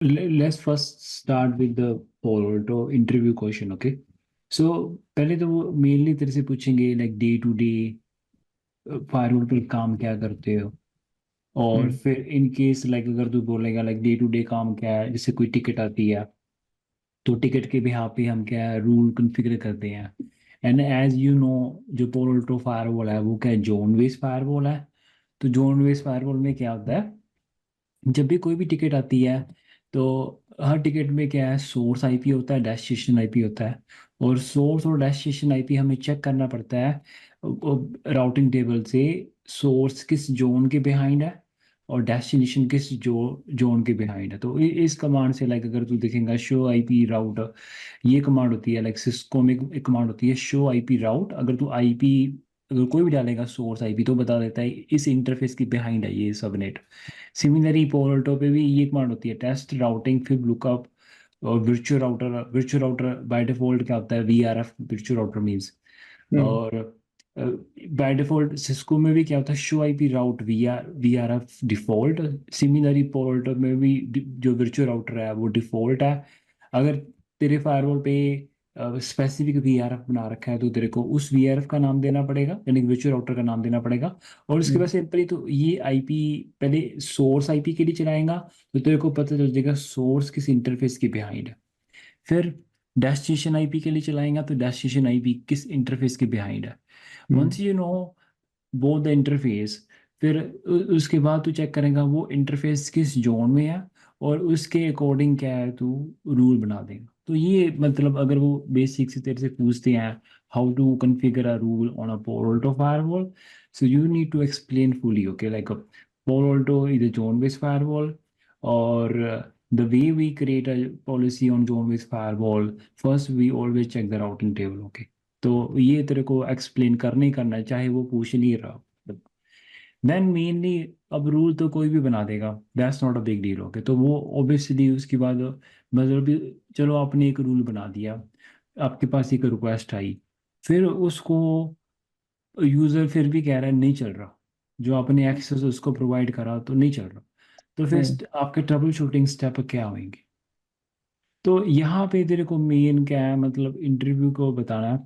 Let's first start with the poll तो interview question okay. So पहले तो वो मेनली तेरे से पूछेंगे like day to day firewall पर काम क्या करते हो. और हम्म। फिर इन केस लाइक अगर तू बोलेगा लाइक डे टू डे काम क्या है, जैसे कोई टिकट आती है तो टिकट के बिहाफ पे हम क्या है रूल कॉन्फ़िगर करते हैं. एंड एज यू नो जो पोल्टो फायरवॉल है वो क्या है, जोन बेस्ड फायरवॉल है. तो जोन बेस्ड फायरवॉल में क्या होता है, जब भी कोई भी टिकट आती है तो हर टिकट में क्या है, सोर्स आईपी होता है, डेस्टिनेशन आईपी होता है. और सोर्स और डेस्टिनेशन आईपी हमें चेक करना पड़ता है राउटिंग टेबल से. सोर्स किस जोन के बिहाइंड है और डेस्टिनेशन किस जोन के बिहाइंड है. तो इस कमांड से लाइक अगर तू देखेगा शो आईपी राउट, ये कमांड होती है लाइक सिस्को में एक कमांड होती है शो आईपी राउट. अगर तू आईपी अगर कोई भी डालेगा सोर्स आईपी तो बता देता है इस इंटरफेस की बिहाइंड है ये सबनेट. सिमिलरली पोर्टो पे भी ये कमांड होती है टेस्ट राउटिंग फिर लुकअप. और वर्चुअल राउटर बाय डिफॉल्ट क्या होता है, V R F virtual router means. Hmm. और बाय डिफॉल्ट सिस्को में भी क्या होता है, show I P route V R F default. Similarly पोर्टो में भी जो वर्चुअल राउटर है वो डिफॉल्ट है. अगर तेरे फायरवॉल पे स्पेसिफिक वी आर एफ बना रखा है तो तेरे को उस वी आर एफ का नाम देना पड़ेगा, यानी वर्चुअल राउटर का नाम देना पड़ेगा. और उसके बाद हम्म। सिंपली तो ये आईपी पहले सोर्स आईपी के लिए चलाएगा तो तेरे को पता चल जाएगा सोर्स किस इंटरफेस के बिहाइंड है. फिर डेस्टिनेशन आईपी के लिए चलाएगा तो डेस्टिनेशन आईपी किस इंटरफेस के बिहाइंड है. Hmm. Once you know both the interface, फिर उसके बाद तू चेक करेगा वो इंटरफेस किस जोन में है और उसके अकॉर्डिंग क्या है तू रूल बना देगा. तो ये मतलब अगर वो बेसिक से तेरे से पूछते हैं how to configure a rule on a Palo Alto firewall, so you need to explain fully, okay, like a Palo Alto is a zone-based firewall. or the way we create a policy on zone-based firewall, first we always check the routing table, okay. तो ये तेरे को explain करना ही करना है चाहे वो पूछ नहीं रहा. देन मेनली अब रूल तो कोई भी बना देगा, that's not a big deal, okay. तो वो ऑब्वियसली उसके बाद मतलब भी चलो आपने एक रूल बना दिया, आपके पास एक रिक्वेस्ट आई, फिर उसको यूज़र फिर भी कह रहा है नहीं चल रहा, जो आपने एक्सेस उसको प्रोवाइड करा तो नहीं चल रहा. तो फिर हम्म। आपके ट्रबल शूटिंग स्टेप क्या होंगे. तो यहाँ पे तेरे को मेन क्या है, मतलब इंटरव्यू को बताना है,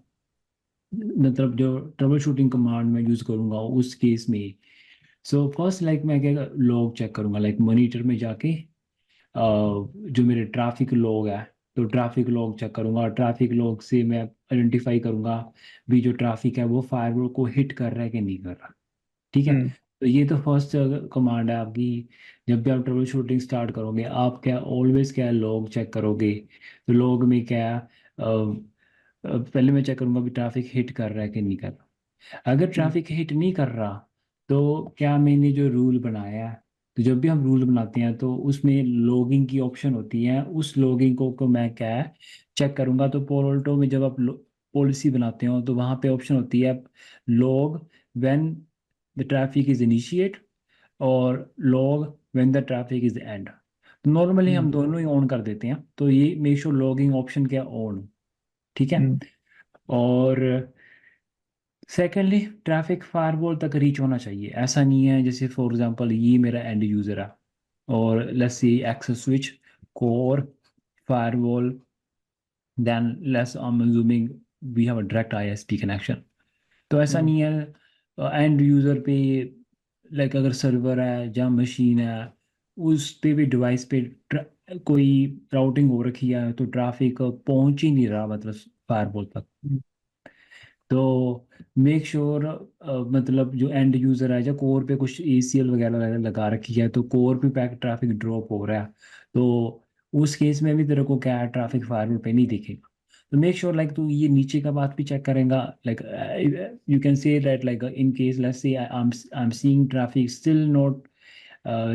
मतलब जो ट्रबल शूटिंग कमांड मैं यूज़ करूँगा उस केस में. सो फर्स्ट लाइक मैं क्या लॉग चेक करूँगा लाइक मॉनिटर में जाके जो मेरे ट्रैफिक लॉग है तो ट्रैफिक लॉग चेक करूँगा. ट्रैफिक लॉग से मैं आइडेंटिफाई करूँगा भी जो ट्रैफिक है वो फायरवॉल को हिट कर रहा है कि नहीं कर रहा. ठीक है. हम्म। तो ये तो फर्स्ट कमांड है आपकी. जब भी आप ट्रबल शूटिंग स्टार्ट करोगे आप क्या ऑलवेज क्या लॉग चेक करोगे. तो लॉग में क्या है, पहले मैं चेक करूँगा भी ट्रैफिक हिट कर रहा है कि नहीं कर रहा. अगर हम्म। ट्रैफिक हिट नहीं कर रहा तो क्या मैंने जो रूल बनाया है, तो जब भी हम रूल बनाते हैं तो उसमें लॉगिंग की ऑप्शन होती है, उस लॉगिंग को मैं क्या है चेक करूंगा. तो पोल्टो में जब आप पॉलिसी बनाते हो तो वहाँ पे ऑप्शन होती है log when the traffic is initiate और log when the traffic is end. Normally हम हम्म। दोनों ही ऑन कर देते हैं तो ये मेक श्योर लॉगिंग ऑप्शन क्या ऑन हो. ठीक है. हम्म। और सेकेंडली ट्रैफिक फायरवॉल तक रीच होना चाहिए. ऐसा नहीं है जैसे फॉर एग्जांपल ये मेरा एंड यूज़र है और let's see access switch core firewall, then let's I am assuming we have a direct ISP connection. तो ऐसा हम्म। नहीं है एंड यूज़र पे लाइक अगर सर्वर है या मशीन है उस पे भी डिवाइस पे कोई राउटिंग हो रखी है तो ट्रैफिक पहुंच ही नहीं रहा मतलब फायरवॉल तक. हम्म। तो मेक श्योर मतलब जो एंड यूज़र है या कोर पे कुछ एसीएल वगैरह लगा रखी है तो कोर पे पैक ट्रैफिक ड्रॉप हो रहा है तो उस केस में भी तेरे को क्या है ट्रैफिक फायरवॉल पे नहीं दिखेगा. तो मेक श्योर लाइक तू ये नीचे का बात भी चेक करेगा like you can say that like in case let's say I am seeing traffic still not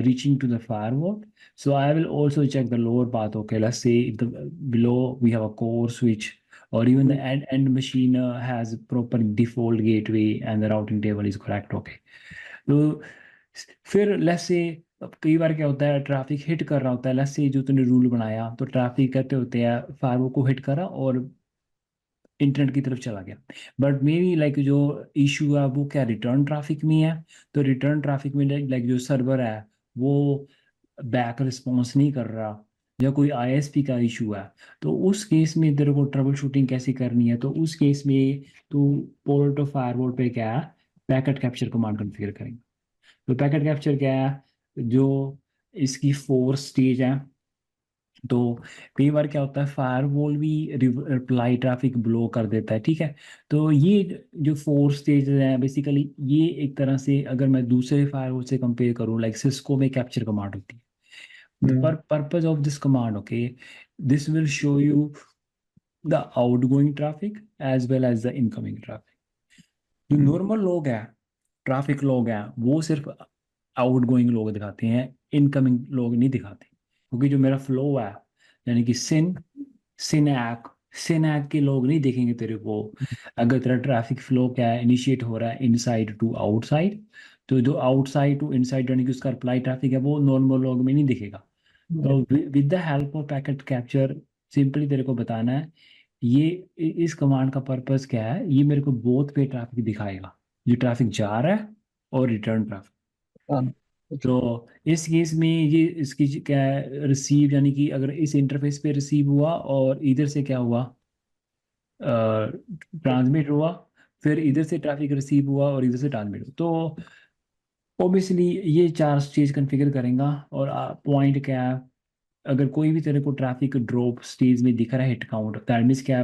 reaching to the firewall. So I will also check the lower path. Okay, let's say if the below we have a core switch or even the end machine has proper default gateway and the routing table is correct. Okay. तो फिर let's say कई बार क्या होता है traffic hit कर रहा होता है. लेट्स से जो तूने रूल बनाया तो ट्रैफिक कहते होते हैं फायरवॉल को हिट करा और इंटरनेट की तरफ चला गया. बट मे बी लाइक जो इशू है वो क्या रिटर्न ट्रैफिक में है. तो रिटर्न ट्रैफिक में लाइक जो सर्वर है वो बैक रिस्पॉन्स नहीं कर रहा. या कोई आईएसपी का इशू है, तो उस केस में तेरे को ट्रबल शूटिंग कैसे करनी है, तो उस केस में तू पोर्ट ऑफ फायरवॉल पे क्या है, पैकेट कैप्चर कमांड कॉन्फ़िगर करेंगे। तो पैकेट कैप्चर क्या है, जो इसकी 4 स्टेज है। तो कई बार क्या होता है, फायरवॉल भी रिप्लाई ट्रैफिक ब्लो कर देता है, ठीक है। तो ये जो 4 स्टेज हैं बेसिकली, ये एक तरह से अगर मैं दूसरे फायरवॉल से कंपेयर करूँ, लाइक सिस्को में कैप्चर कमांड होती है। हम्म। पर purpose of this command, okay, this will show you the outgoing traffic as well as the incoming traffic. जो हम्म। नॉर्मल लोग हैं, ट्रैफिक लोग हैं, वो सिर्फ आउटगोइंग लोग दिखाते हैं, इनकमिंग लोग नहीं दिखाते, क्योंकि जो मेरा फ्लो है, यानी कि सिनैक सिनैक के लोग नहीं देखेंगे तेरे को। अगर तेरा ट्रैफिक फ्लो क्या है, इनिशिएट हो रहा है इनसाइड टू आउटसाइड, तो जो आउटसाइड टू इनसाइड यानी कि उसका रिप्लाई ट्रैफिक है, वो नॉर्मल लोग में नहीं दिखेगा। तो with the help of packet capture, simply तेरे को बताना है, ये इस कमांड का पर्पस क्या है, ये मेरे को बोथ पे ट्रैफिक दिखाएगा, जो ट्रैफिक जा रहा है और रिटर्न ट्रैफिक। हाँ। ओके। तो इस केस में ये इसकी क्या है, रिसीव यानी कि अगर इस इंटरफेस पे रिसीव हुआ और इधर से क्या हुआ, ट्रांसमिट हुआ, फिर इधर से ट्रैफिक रिसीव हुआ और इधर से ट्रांसमिट हुआ, तो ऑब्वियसली ये 4 स्टेज कॉन्फ़िगर करेगा। और पॉइंट क्या है, अगर कोई भी तेरे को ट्रैफिक ड्रॉप स्टेज में दिख रहा है हिट काउंट, दैट मीन्स क्या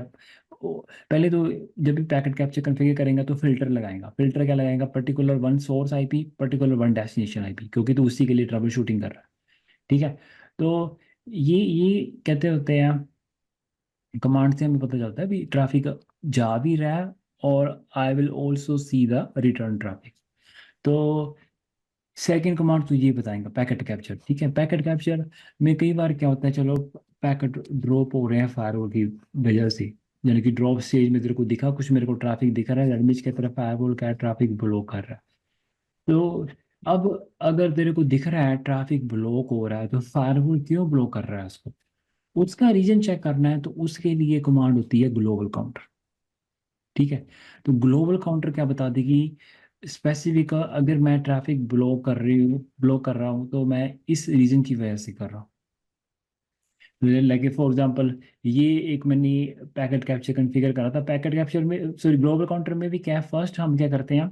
पहले तो जब भी पैकेट कैप्चर कॉन्फ़िगर करेंगे तो फिल्टर लगाएगा। फिल्टर क्या लगाएगा, particular one source IP, particular one destination IP, क्योंकि तो उसी के लिए ट्रबल शूटिंग कर रहा है, ठीक है। तो ये कहते होते हैं, कमांड से हमें पता चलता है भी ट्रैफिक जा भी रहा है, और I will also see the return traffic. तो सेकंड कमांड तो ये बताएंगे पैकेट कैप्चर, ठीक है। पैकेट कैप्चर में कई बार क्या होता है, चलो पैकेट ड्रॉप हो रहे हैं फायरवॉल की वजह से, यानी कि ड्रॉप स्टेज में तेरे को दिखा कुछ, मेरे को ट्रैफिक दिखा रहा है, दैट मींस की तरफ फायरवॉल का ट्रैफिक ब्लॉक कर रहा है। तो अब अगर तेरे को दिख रहा है ट्रैफिक ब्लॉक हो रहा है, तो फायरवॉल क्यों ब्लॉक कर रहा है उसको, उसका रीजन चेक करना है, तो उसके लिए कमांड होती है ग्लोबल काउंटर, ठीक है। तो ग्लोबल काउंटर क्या बता देगी, स्पेसिफिक अगर मैं ट्रैफिक ब्लॉक कर रहा हूँ, तो मैं इस रीजन की वजह से कर रहा हूँ। लाइक फॉर एग्जांपल, ये एक मैंने पैकेट कैप्चर कॉन्फ़िगर करा था, पैकेट कैप्चर में सॉरी ग्लोबल काउंटर में भी क्या है, फर्स्ट हम क्या करते हैं,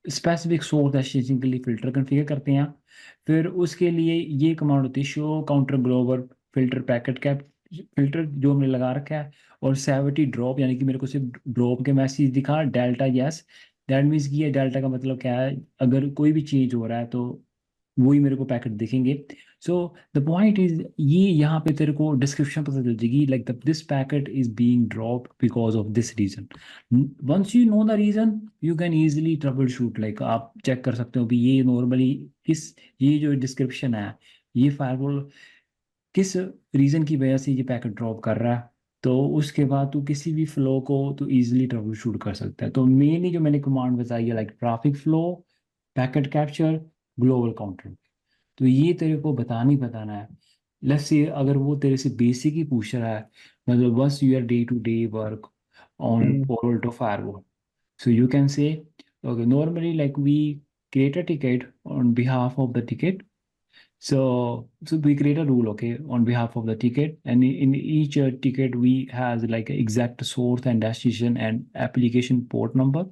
स्पेसिफिक सोर्स डेस्टिनेशन के लिए फिल्टर कॉन्फ़िगर करते हैं। फिर उसके लिए ये कमांड होती है, show counter global filter packet cap filter, जो हमने लगा रखा है। और सेवेटी ड्रॉप, यानी कि मेरे को सिर्फ ड्रॉप के मैसेज दिखा, डेल्टा यस, दैट मीन्स कि ये डेल्टा का मतलब क्या है, अगर कोई भी चेंज हो रहा है तो वही मेरे को पैकेट दिखेंगे। सो द पॉइंट इज, ये यहाँ पे तेरे को डिस्क्रिप्शन पता चल जाएगी, like this packet is being dropped because of this reason. Once you know the reason, you can easily troubleshoot, like आप चेक कर सकते हो कि ये नॉर्मली किस, ये जो डिस्क्रिप्शन है, ये फायरवॉल किस रीजन की वजह से ये पैकेट ड्रॉप कर रहा है। तो उसके बाद तू किसी भी फ्लो को तो इजीली ट्रबल शूट कर सकता है। तो मेनली जो मैंने कमांड बताई है, like traffic flow, packet capture, global counter, तो ये तेरे को बताना है। लेट्स से अगर वो तेरे से बेसिक ही पूछ रहा है, मतलब बस your day to day work on hmm. Port of firewall, so you can say, okay, normally like we create a ticket on behalf of the ticket. So we create a rule, okay, on behalf of the ticket, and in each ticket we has like exact source and destination and application port number.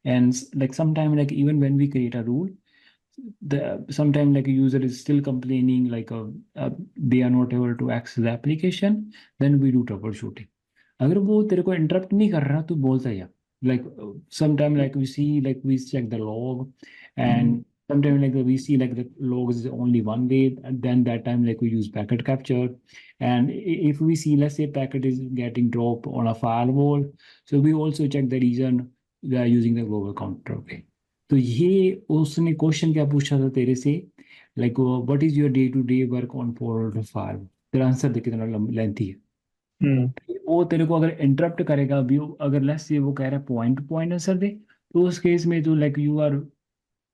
And like sometime like even when we create a rule, the sometime like a user is still complaining like they are not able to access the application, then we do troubleshooting. अगर वो तेरे को interrupt नहीं कर रहा तो बोलता या, like sometime like we see like we check the log, hmm. and sometimes like we see like the log is only one way, and then that time like we use packet capture. And if we see, let's say packet is getting dropped on a firewall, so we also check the reason, we are using the global counter, okay। तो ये उसने question क्या पूछा था तेरे से, like what is your day to day work on port form, तेरा answer देख कितना लेंथी है। हम्म। वो तेरे को अगर इंटरप्ट करेगा व्यू, अगर लेट्स से वो कह रहा है पॉइंट टू पॉइंट आंसर दे, तो उस केस में तो like you are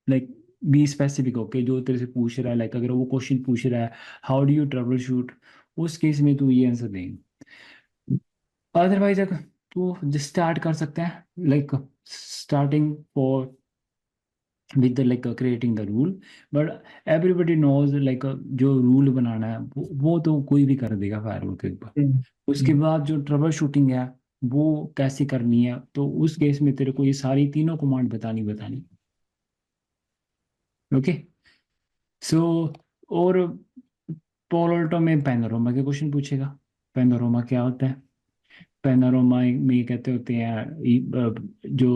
like be specific, okay, जो तेरे से पूछ रहा है, लाइक अगर वो क्वेश्चन पूछ रहा है how do you trouble shoot, उस केस में तू ये आंसर देंगे। अदरवाइज अगर तू स्टार्ट कर सकते हैं, like starting for with like creating the rule, but everybody knows like जो रूल बनाना है वो तो कोई भी कर देगा फायरवॉल के ऊपर। हम्म, उसके हम्म, बाद जो ट्रबल शूटिंग है वो कैसे करनी है, तो उस केस में तेरे को ये सारी तीनों कमांड बतानी बतानी। ओके। सो और पोलोल्टो में पैनोरामा के क्वेश्चन पूछेगा। पैनोरामा क्या होता है? पैनोरामा में कहते होते हैं जो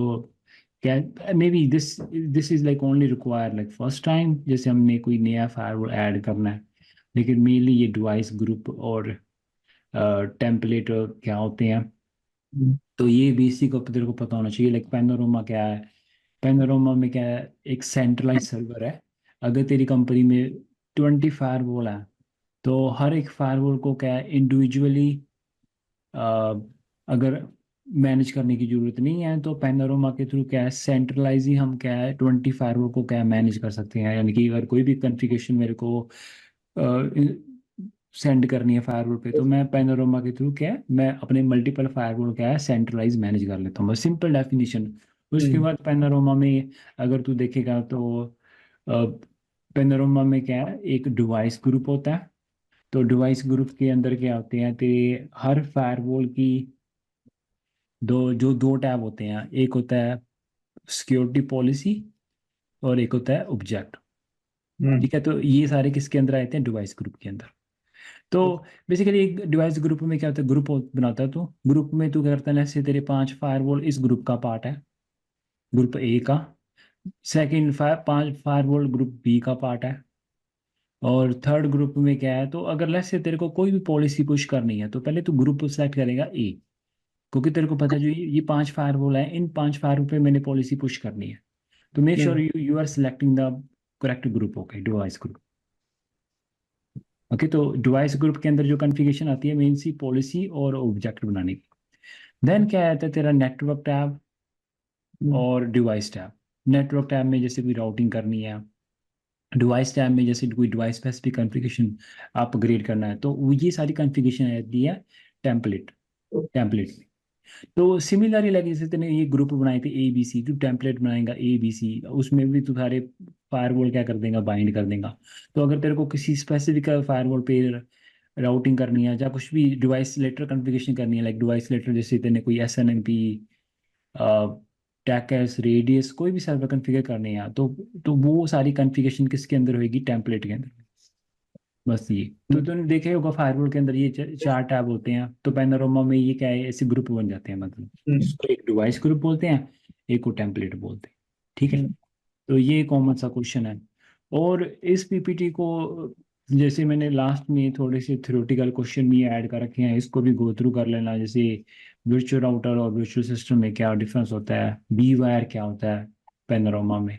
क्या, may be this this is like only require like first time, जैसे हमने कोई नया फायरवॉल ऐड करना है। लेकिन मेनली ये डिवाइस ग्रुप और टेम्पलेट क्या होते हैं, हम्म, तो ये बेसिक तेरे को पता होना चाहिए। लाइक पैनोरामा क्या है? पैनोरामा में क्या है, एक सेंट्रलाइज सर्वर है। अगर तेरी कंपनी में 20 फायरवॉल है, तो हर एक फायरवॉल को क्या है इंडिविजुअली अगर मैनेज करने की जरूरत नहीं है, तो पैनोरामा के थ्रू क्या है सेंट्रलाइज ही हम क्या है 20 फायरवॉल को क्या है मैनेज कर सकते हैं। यानी कि अगर कोई भी कॉन्फ़िगरेशन मेरे को सेंड करनी है फायरवॉल पे, तो मैं पैनोरामा के थ्रू क्या है मैं अपने मल्टीपल फायरवॉल क्या है सेंट्रलाइज मैनेज कर लेता हूँ, बस सिंपल डेफिनेशन। उसके हम्म, बाद पैनोरामा में अगर तू देखेगा तो पैनोरामा में क्या है एक डिवाइस ग्रुप होता है। तो डिवाइस ग्रुप के अंदर क्या होते हैं तेरे हर फायरवॉल की दो टैब होते हैं। एक होता है सिक्योरिटी पॉलिसी और एक होता है ऑब्जेक्ट। हम्म, ठीक है, तो ये सारे किसके अंदर आते हैं? डिवाइस ग्रुप के अंदर। तो बेसिकली एक डिवाइस ग्रुप में क्या होता है, ग्रुप बनाता है। तो ग्रुप में तू क्या करता है, जैसे तेरे 5 फायरवॉल इस ग्रुप का पार्ट है, ग्रुप ए का। सेकंड 5 फायरवॉल ग्रुप बी का पार्ट है। और थर्ड ग्रुप में क्या है, तो अगर लेट्स से तेरे को कोई भी पॉलिसी पुश करनी है, तो पहले तू ग्रुप सेलेक्ट करेगा ए, क्योंकि तेरे को पता है जो ये 5 फायरवॉल है, इन 5 फायरवॉल पे मैंने पॉलिसी पुश करनी है। तो make sure hmm, you you are selecting the correct group. Okay, device group. Okay, तो डिवाइस ग्रुप के अंदर जो कॉन्फ़िगरेशन आती है मेन सी पॉलिसी और ऑब्जेक्ट बनाने की। देन क्या आता है तेरा नेटवर्क टैब हम्म, और डिवाइस टैब। नेटवर्क टैब में जैसे कोई राउटिंग करनी है, डिवाइस टैब में जैसे कोई डिवाइस स्पेसिफिक कॉन्फ़िगरेशन अपग्रेड करना है, तो ये सारी कॉन्फ़िगरेशन आती है टेम्पलेट टेम्पलेट में। तो सिमिलरली लगे जैसे तूने ये ग्रुप बनाए थे ए बी सी, तू टेम्पलेट बनाएगा ए बी सी, उसमें भी तू सारे फायरवॉल क्या कर देगा, बाइंड कर देगा। तो अगर तेरे को किसी स्पेसिफिक फायरवॉल पे राउटिंग करनी है या कुछ भी डिवाइस लेटर कॉन्फ़िगरेशन करनी है, लाइक डिवाइस लेटर जैसे तेने कोई S N M P TACACS radius कोई भी सर्वर कॉन्फ़िगर करनी है, तो वो सारी कॉन्फ़िगरेशन किसके अंदर होगी? टेम्पलेट के अंदर। बस ये तो हम्म, तुमने देखे होगा फायरवॉल के अंदर ये 4 टैब होते हैं। तो पैनोरामा में ये क्या है, ऐसे ग्रुप बन जाते हैं, मतलब हम्म, जिसको एक डिवाइस ग्रुप बोलते हैं, एक को टेम्पलेट बोलते हैं। ठीक है, हम्म, तो ये कॉमन सा क्वेश्चन है। और इस पीपीटी को जैसे मैंने लास्ट में थोड़े से थ्योरेटिकल क्वेश्चन भी ऐड कर रखे हैं, इसको भी गो थ्रू कर लेना। जैसे वर्चुअल राउटर और वर्चुअल सिस्टम में क्या डिफरेंस होता है, वी वायर क्या होता है पैनोरामा में।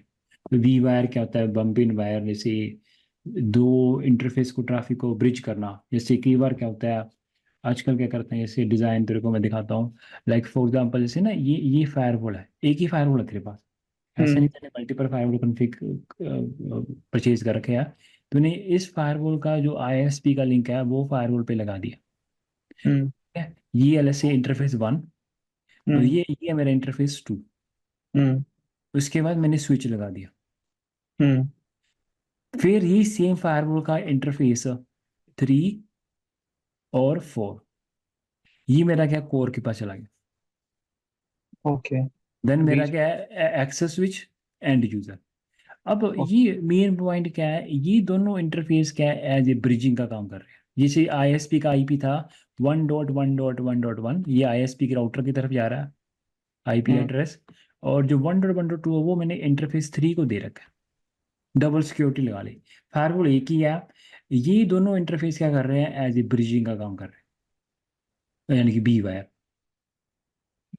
तो वी वायर क्या होता है? बम्प इन वायर, जैसे दो इंटरफेस को ट्रैफिक को ब्रिज करना। जैसे कई बार क्या होता है, आजकल क्या करते हैं, जैसे डिजाइन तेरे को मैं दिखाता हूँ। लाइक फॉर एग्जांपल जैसे ना ये फायरवॉल है, एक ही फायरवॉल है तेरे पास। ऐसा हम्म, नहीं मैंने मल्टीपल फायरवॉल कॉन्फ़िग परचेज कर रखे हैं। तूने इस फायरवॉल का जो आईएसपी का लिंक है वो फायरवॉल पे लगा दिया। हम्म, ठीक है, ये एलएसए इंटरफेस 1, और हम्म, ये है मेरा इंटरफेस 2। हम्म, उसके बाद मैंने स्विच लगा दिया। हम्म, फिर ये सेम फायरवॉल का इंटरफेस 3 और 4, ये मेरा क्या कोर के पास चला गया। ओके, देन मेरा बीच, क्या है एक्सेस स्विच एंड यूजर। अब ओके, ये मेन पॉइंट क्या है, ये दोनों इंटरफेस क्या है एज ए ब्रिजिंग का काम कर रहे हैं। जैसे आईएसपी का आईपी था 1.1.1.1, ये आईएसपी के राउटर की तरफ जा रहा है आईपी हम्म, एड्रेस। और जो 1.1.2 है वो मैंने इंटरफेस 3 को दे रखा है, डबल सिक्योरिटी लगा ली। फायरवॉल एक ही है, ये दोनों इंटरफेस क्या कर रहे हैं, एज ए ब्रिजिंग का काम कर रहे हैं, यानी कि बी वायर।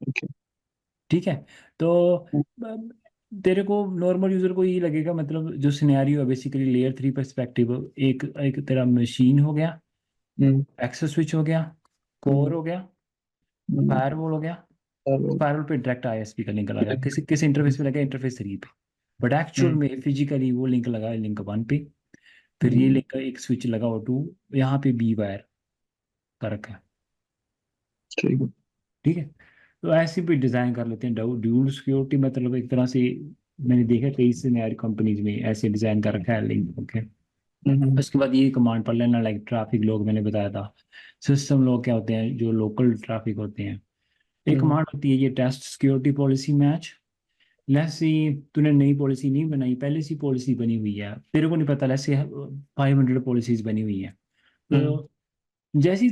ओके, ठीक है, तो अब तेरे को नॉर्मल यूजर को ये लगेगा, मतलब जो सिनेरियो है बेसिकली लेयर 3 पर्सपेक्टिव, एक एक तेरा मशीन हो गया, हम्म, एक्सेस स्विच हो गया, कोर हम्म, हो गया, हम्म, फायरवॉल हो गया। और फायरवॉल पे डायरेक्ट आईएसपी का लिंक लगा, फिर- किसी किसी इंटरफेस पे लगा इंटरफेस 3 पे, बट एक्चुअल हम्म, में फिजिकली वो लिंक लगा है लिंक 1 पे। फिर ये हम्म, लिंक एक स्विच लगा हो 2, यहाँ पे बी वायर का रखा है। ठीक है, ठीक है, तो ऐसे भी डिजाइन कर लेते हैं ड्यूल सिक्योरिटी, मतलब एक तरह से मैंने देखा कई सिनेरियो कंपनीज में ऐसे डिजाइन कर रखा है लिंक। ओके, हम्म उसके बाद ये कमांड पढ़ लेना, लाइक ट्रैफिक लोग मैंने बताया था। सिस्टम लोग क्या होते हैं, जो लोकल ट्रैफिक होते हैं। एक हम्म कमांड होती है ये test security policy match. Let's see तूने नई पॉलिसी नहीं बनाई, पहले से पॉलिसी बनी हुई है, तेरे को नहीं पता, लेट्स से 500 पॉलिसीज बनी हुई है। हम्म तो जैसी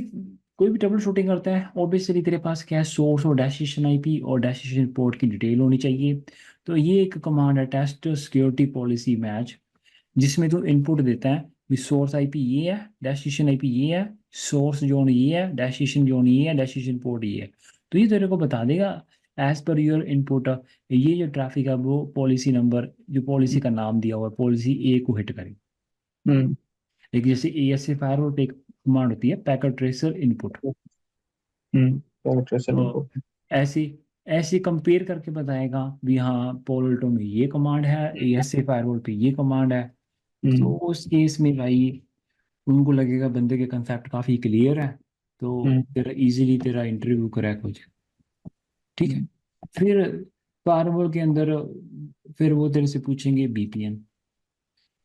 कोई भी ट्रबल शूटिंग करता है, ऑब्वियसली तेरे पास क्या है, सोर्स और डेस्टिनेशन आईपी और डेस्टिनेशन पोर्ट की डिटेल होनी चाहिए। तो ये एक कमांड है टेस्ट सिक्योरिटी पॉलिसी मैच, जिसमें तू इनपुट देता है कि सोर्स आईपी ये है, डेस्टिनेशन आईपी ये है, सोर्स जोन ये है, डेस्टिनेशन जोन ये है, डेस्टिनेशन पोर्ट ये है। तो ये तेरे को बता देगा एज पर योर इनपुट, ये जो ट्रैफिक है वो पॉलिसी नंबर, जो पॉलिसी का नाम दिया हुआ है, पॉलिसी ए को हिट करे। हम्म लेकिन जैसे ASA फायरवॉल पे एक कमांड होती है पैकेट ट्रेसर इनपुट। ट्रेसर तो इनपुट। ऐसी ऐसे कंपेयर करके बताएगा भी हाँ पोलल्टो में ये कमांड है, ASA फायरवॉल पे ये कमांड है। तो हम्म उस केस में भाई उनको लगेगा बंदे के कंसेप्ट काफी क्लियर है, तो हम्म तेरा इजीली तेरा इंटरव्यू क्रैक हो जाए। ठीक है। हम्म फिर फायरवॉल के अंदर फिर वो तेरे से पूछेंगे बीपीएन।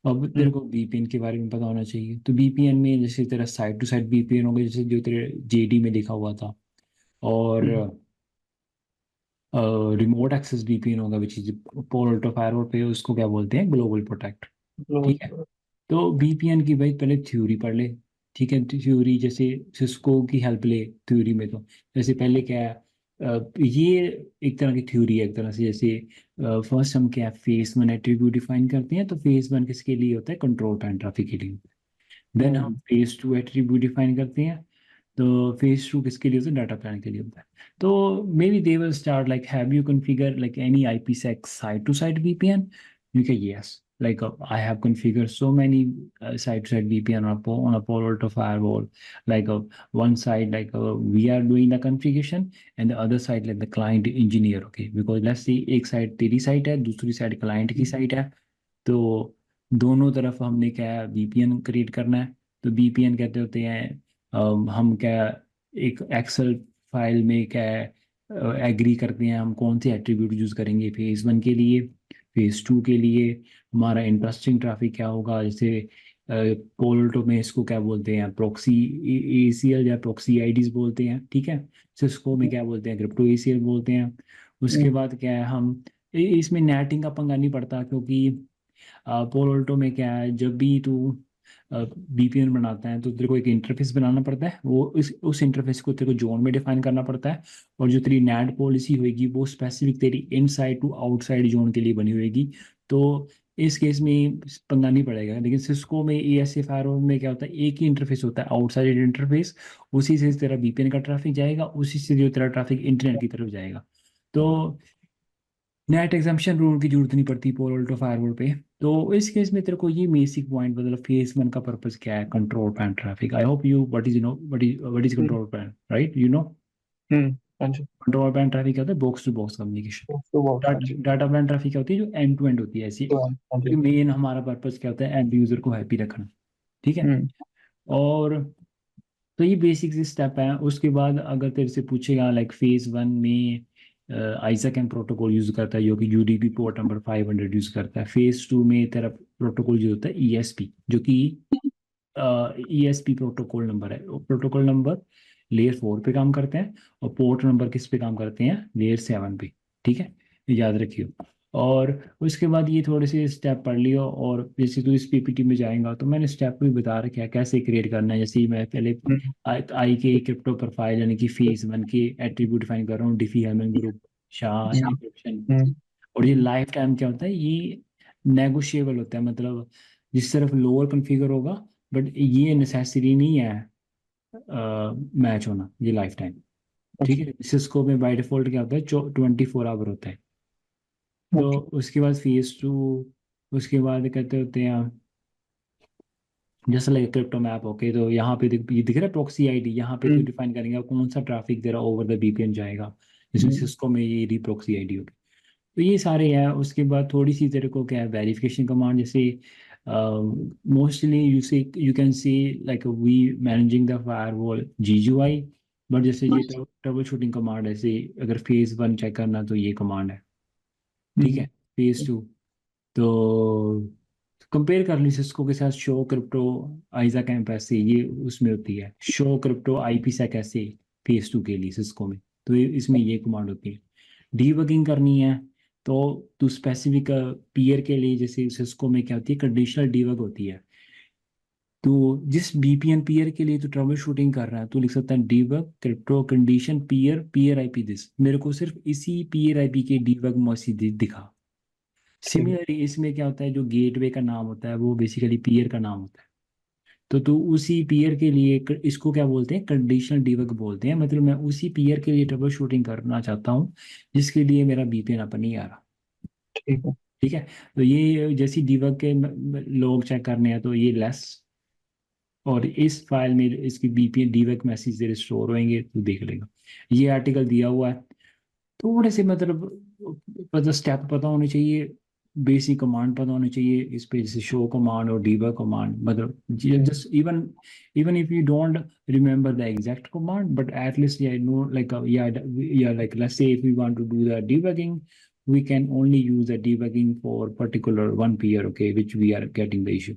अब तेरे हम्म को बीपीएन के बारे में पता होना चाहिए। तो बीपीएन में जैसे तेरा साइड टू साइड बीपीएन होगा, जैसे जो तेरे JD में लिखा हुआ था, और हम्म रिमोट एक्सेस VPN होगा, which is Palo Alto firewall पे उसको क्या बोलते हैं, ग्लोबल प्रोटेक्ट। ठीक है। तो VPN की भाई पहले थ्योरी पढ़ ले। ठीक है, थ्योरी जैसे सिस्को की हेल्प ले थ्योरी में। तो जैसे पहले क्या है, ये एक तरह की थ्योरी है एक तरह से। जैसे फर्स्ट हम क्या फेस वन एट्रीब्यूट डिफाइन करते हैं, तो फेस वन किसके लिए होता है, कंट्रोल प्लान ट्रैफिक के लिए। देन हम हम्म फेस टू एट्रीब्यूट डिफाइन करते हैं, तो फेज टू किसके लिए होता है, डाटा प्लान के लिए होता है। तो maybe they will start like have you configure like any IPsec side to side VPN। You can yes, like I have configured so many side to side VPN on a Palo Alto firewall. Like one side like we are doing the configuration, and the other side like the client engineer. Okay, because let's say एक side तेरी site है, दूसरी side client की site है। तो दोनों तरफ हमने क्या है, VPN क्रिएट करना है। तो VPN कहते होते हैं हम क्या एक एक्सेल फाइल में क्या एग्री करते हैं हम कौन से एट्रीब्यूट यूज करेंगे फेज वन के लिए, फेज टू के लिए हमारा इंटरेस्टिंग ट्रैफिक क्या होगा। जैसे पोल्टो में इसको क्या बोलते हैं, प्रोक्सी ACL या प्रोक्सी आईडीज बोलते हैं। ठीक है। सिस्को में क्या बोलते हैं, क्रिप्टो ACL बोलते हैं। उसके बाद क्या है, हम इसमें नेटिंग का पंगा नहीं पड़ता, क्योंकि पोल ऑल्टो में क्या है, जब भी तू VPN बनाता है तो तेरे को एक इंटरफेस बनाना पड़ता है, वो उस इंटरफेस को तेरे को जोन में डिफाइन करना पड़ता है। और जो तेरी नेट पॉलिसी होगी वो स्पेसिफिक तेरी इनसाइड टू आउटसाइड जोन के लिए बनी होगी। तो इस केस में पंगा नहीं पड़ेगा। लेकिन सिस्को में ASA फायरवॉल में क्या होता है, एक ही इंटरफेस होता है, आउटसाइड इंटरफेस। उसी से तेरा VPN का ट्रैफिक जाएगा, उसी से जो तेरा ट्रैफिक इंटरनेट की तरफ जाएगा। तो नेट एग्जाम्पशन रूल की जरूरत नहीं पड़ती पोल ऑल्टो फायरवॉल पे। तो इस केस में तेरे को ये बेसिक पॉइंट, मतलब फेज वन का पर्पस क्या है, control plan traffic. I hope you what is, what is hmm control plan, right, हाँ जी। कंट्रोल प्लान ट्रैफिक क्या होता है, बॉक्स टू बॉक्स कम्युनिकेशन। तो बहुत हाँ जी। डाटा प्लान ट्रैफिक क्या होती है, जो एंड टू एंड होती है ऐसी। तो हाँ जी। क्योंकि मेन हमारा पर्पस क्या होता है, एंड यूजर को हैप्पी रखना। ठीक है। हम्म और तो ये बेसिक स्टेप है। उसके बाद अगर तेरे से पूछेगा लाइक फेज वन में आइजैक एंड प्रोटोकॉल यूज करता है, जो कि UDP पोर्ट नंबर 500 यूज करता है। फेज टू में तेरा प्रोटोकॉल यूज होता है ESP, जो कि ESP प्रोटोकॉल नंबर है। प्रोटोकॉल नंबर लेयर 4 पे काम करते हैं, और पोर्ट नंबर किस पे काम करते हैं, लेयर 7 पे। ठीक है, ये याद रखियो। और उसके बाद ये थोड़े से स्टेप पढ़ लियो, और जैसे तू इस PPT में जाएगा तो मैंने स्टेप भी बता रखे हैं कैसे क्रिएट करना है। जैसे ही मैं पहले हम्म आई के क्रिप्टो प्रोफाइल यानी कि फेज वन के एट्रीब्यूट डिफाइन कर रहा हूँ, डिफी हेमन ग्रुप शाह हम्म एन्क्रिप्शन। हम्म और ये लाइफ टाइम क्या होता है, ये नेगोशिएबल होता है, मतलब जिस तरफ लोअर कॉन्फ़िगर होगा, बट ये नेसेसरी नहीं है मैच होना, ये लाइफ टाइम। ठीक अच्छा है। सिस्को में बाय डिफॉल्ट क्या होता है, 24 आवर होता है। तो ओके। उसके बाद फेज टू, उसके बाद कहते होते हैं जैसे लाइक क्रिप्टो मैप। ओके, तो यहाँ पे ये दिख रहा है प्रॉक्सी आईडी, यहाँ पे तो हम्म डिफाइन करेंगे कौन सा ट्रैफिक तेरा ओवर द VPN जाएगा। जैसे हम्म सिस्को में ये री प्रॉक्सी आईडी होगी। तो ये सारे हैं। उसके बाद थोड़ी सी तेरे को क्या है, वेरिफिकेशन कमांड। जैसे mostly you can see like we managing the firewall GUI। But जैसे ये ट्रबल शूटिंग कमांड है, जैसे अगर फेज वन चेक करना तो ये कमांड है। ठीक है। हम्म फेज टू तो कंपेयर कर ली सिस्को के साथ शो क्रिप्टो आइजा कैंप ऐसे ये उसमें होती है, शो क्रिप्टो आईपी सेक ऐसे फेस टू के लिए सिस्को में। तो इसमें ये कमांड होती है। डीबगिंग करनी है तो तू स्पेसिफिक पीयर के लिए, जैसे सिस्को में क्या होती है, कंडीशनल डीबग होती है। तो जिस बीपीएन पीयर के लिए तो ट्रबल शूटिंग कर रहा है, तो लिख सकता है debug crypto condition peer peer IP this, मेरे को सिर्फ इसी पीयर आईपी के डीबग मौसी दिखा। ठीक है। सिमिलरली इसमें क्या होता है, जो गेटवे का नाम होता है वो बेसिकली पीयर का नाम होता है। तो तू उसी पीयर के लिए इसको क्या बोलते हैं, कंडीशनल डीबग बोलते हैं, मतलब मैं उसी पीयर के लिए ट्रबल शूटिंग करना चाहता हूँ जिसके लिए मेरा बीपीएन अपन नहीं आ रहा। ठीक है। ठीक है। तो ये जैसी डीबग के लोग चेक करने हैं तो ये लेस, और इस फाइल में इसकी बीपीएन डीबग मैसेज तेरे स्टोर होंगे, तू देख लेगा। ये आर्टिकल दिया हुआ है। थोड़े से मतलब स्टेप पता होने चाहिए, बेसिक कमांड पता होने चाहिए इस पे, जैसे शो कमांड और डीबग कमांड, मतलब hmm, just even even if you don't remember the exact command, but at least yeah know like yeah like let's say if we want to do the debugging, we can only use the debugging for particular one peer, okay, which we are getting the issue।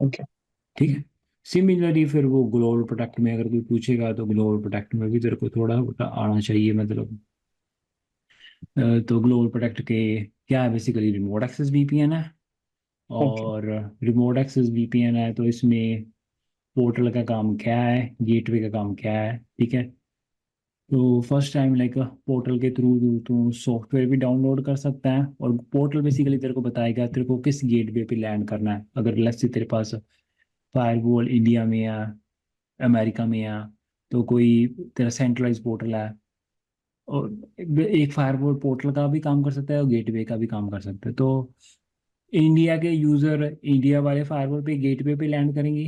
Okay. ठीक है। Similarly फिर वो global protect में अगर कोई पूछेगा तो global protect में भी तेरे को थोड़ा थोड़ा आना चाहिए, मतलब तो ग्लोबल प्रोटेक्ट के क्या है, बेसिकली रिमोट एक्सेस वीपीएन है। ओके। और रिमोट एक्सेस वीपीएन है तो इसमें पोर्टल का काम क्या है, गेटवे का काम क्या है। ठीक है। तो फर्स्ट टाइम लाइक पोर्टल के थ्रू तू सॉफ्टवेयर भी डाउनलोड कर सकता है, और पोर्टल बेसिकली तेरे को बताएगा तेरे को किस गेटवे पे लैंड करना है। अगर लेट्स से तेरे पास फायरवॉल इंडिया में या अमेरिका में या, तो कोई तेरा सेंट्रलाइज पोर्टल है, और एक फायरवॉल पोर्टल का भी काम कर सकता है और गेटवे का भी काम कर सकता है। तो इंडिया के यूजर इंडिया वाले फायरवॉल पे गेटवे पे लैंड करेंगे,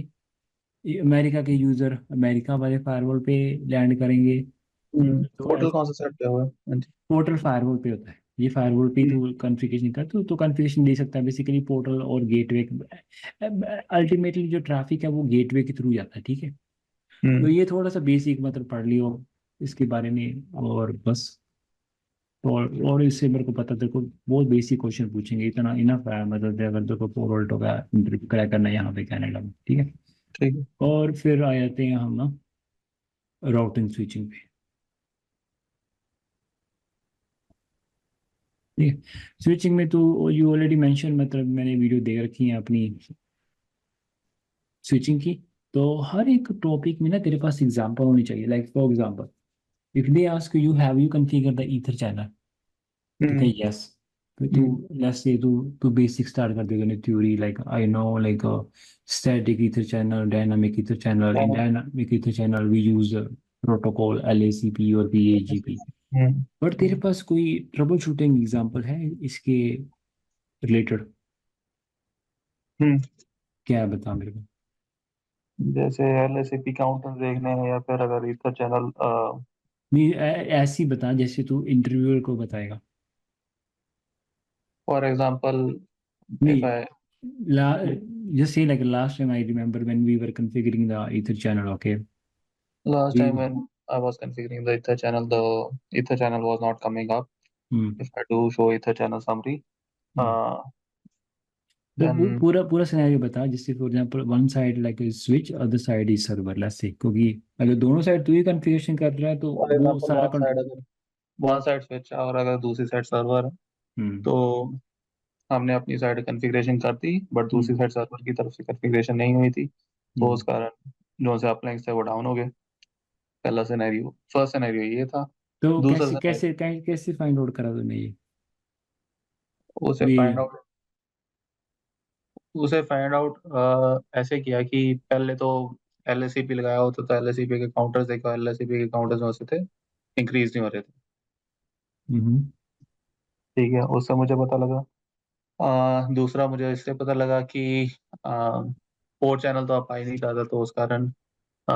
अमेरिका के यूजर अमेरिका वाले फायरवॉल पे लैंड करेंगे। तो पोर्टल ऐसे कौन सा सेट किया हुआ है? हाँ जी। पोर्टल फायरवॉल पे होता है, ये फायरवॉल पे हम्म, तो कॉन्फ़िगरेशन कर तो कॉन्फ़िगरेशन दे सकता है बेसिकली पोर्टल और गेटवे। अल्टीमेटली जो ट्रैफिक है वो गेटवे के थ्रू जाता है। ठीक है। तो हम्म, ये थोड़ा सा बेसिक मतलब पढ़ लियो इसके बारे में, और बस। और इससे मेरे को पता, तेरे को बहुत बेसिक क्वेश्चन पूछेंगे, इतना इनफ है मतलब अगर तेरे को पोर्टल का इंटरव्यू क्रैक करना है यहाँ पे कनाडा में। ठीक है। ठीक है। और फिर आ जाते हैं हम ना राउटिंग स्विचिंग पे। ठीक है। स्विचिंग में तो यू ऑलरेडी मेंशन, मतलब मैंने वीडियो दे रखी है अपनी स्विचिंग की। तो हर एक टॉपिक में ना तेरे पास एग्जांपल होनी चाहिए, like for example if they ask you have you configure the ether channel, तो क्या हम्म, यस। तो तू हम्म, लेट्स से तू तू बेसिक स्टार्ट कर देगा ना theory, like I know like static ether channel, dynamic ether channel, in dynamic. Dynamic ether channel we use protocol LACP और पीएजीपी। हम्म, पर तेरे पास कोई ट्रबल शूटिंग एग्जांपल है इसके रिलेटेड? हम्म। क्या है बता मेरे को। जैसे एलएसीपी काउंटर देखने हैं या फिर अगर ईथर चैनल। नहीं ऐसी बता जैसे तू इंटरव्यूअर को बताएगा। फॉर एग्जांपल, इफ नहीं आई ला just say like last time I remember when we were configuring the ether channel, okay, last time we when I was configuring the ether channel was not coming up. Hmm If I do show ether channel summary, hmm. uh, तो then पूरा पूरा scenario बता, जिससे for example one side like switch other side is server, let's say, क्योंकि अगर दोनों side तू ही configuration कर रहा है तो फॉर वो एग्जांपल सारा वन साइड, कंट्रोल। अगर वन साइड स्विच है और अगर दूसरी साइड सर्वर है, हम्म तो हमने अपनी साइड कॉन्फ़िगरेशन कर दी बट दूसरी हम्म साइड सर्वर की तरफ से कॉन्फ़िगरेशन नहीं हुई थी, तो हम्म। उस कारण जो से अपलिंक्स थे वो डाउन हो गए। पहला सिनेरियो, फर्स्ट सिनेरियो ये था। तो दूसरा कैसे सिनेरियो, कैसे कैसे फाइंड आउट करा तूने ये उसे फाइंड ये आउट उसे फाइंड आउट ऐसे किया कि पहले तो एलएसीपी लगाया होता तो एलएसीपी के काउंटर्स देखा, एलएसीपी के काउंटर्स में से थे इंक्रीज नहीं हो रहे थे। हम्म ठीक है, उससे मुझे पता लगा। दूसरा मुझे इससे पता लगा कि पोर्ट चैनल तो आप आ ही नहीं चाहता, तो उस कारण अ,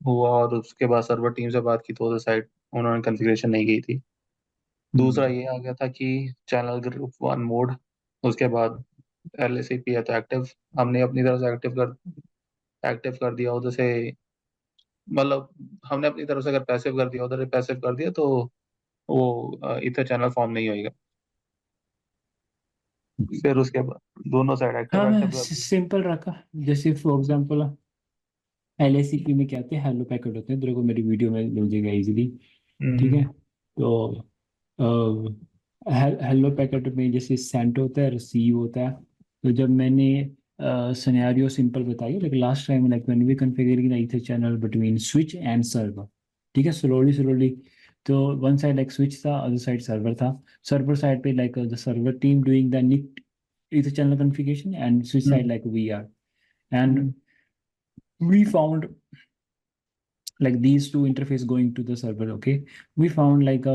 हुआ, और उसके बाद सर्वर टीम से बात की तो उधर साइड उन्होंने कॉन्फ़िगरेशन नहीं की थी। दूसरा हम्म ये आ गया था कि चैनल ग्रुप वन मोड, उसके बाद एलएसीपी है तो एक्टिव, हमने अपनी तरफ से एक्टिव कर दिया उधर से, मतलब हमने अपनी तरफ से अगर पैसिव कर दिया, उधर पैसिव कर दिया, तो वो इथर चैनल फॉर्म नहीं होएगा। फिर उसके बाद दोनों साइड हाँ एक्टिव मैं एक्टिव कर दिया। सिंपल रखा, जैसे फॉर एग्जांपल LACP में क्या होते हैं, हेलो पैकेट होते हैं, तेरे को मेरी वीडियो में मिल जाएगा इजीली। ठीक हम्म है, तो हेलो पैकेट में जैसे सेंड होता है, रिसीव होता है। तो जब मैंने सिनेरियो सिंपल बताई, लाइक लास्ट टाइम लाइक मैंने भी कॉन्फ़िगर किया ether channel between switch and server. ठीक है, स्लोली स्लोली। तो वन साइड लाइक स्विच था, अदर साइड सर्वर था। सर्वर साइड पे like the server team doing the knit ether channel configuration, and switch side hmm like we are. And hmm we found like these two interface going to the server. Okay, we found like a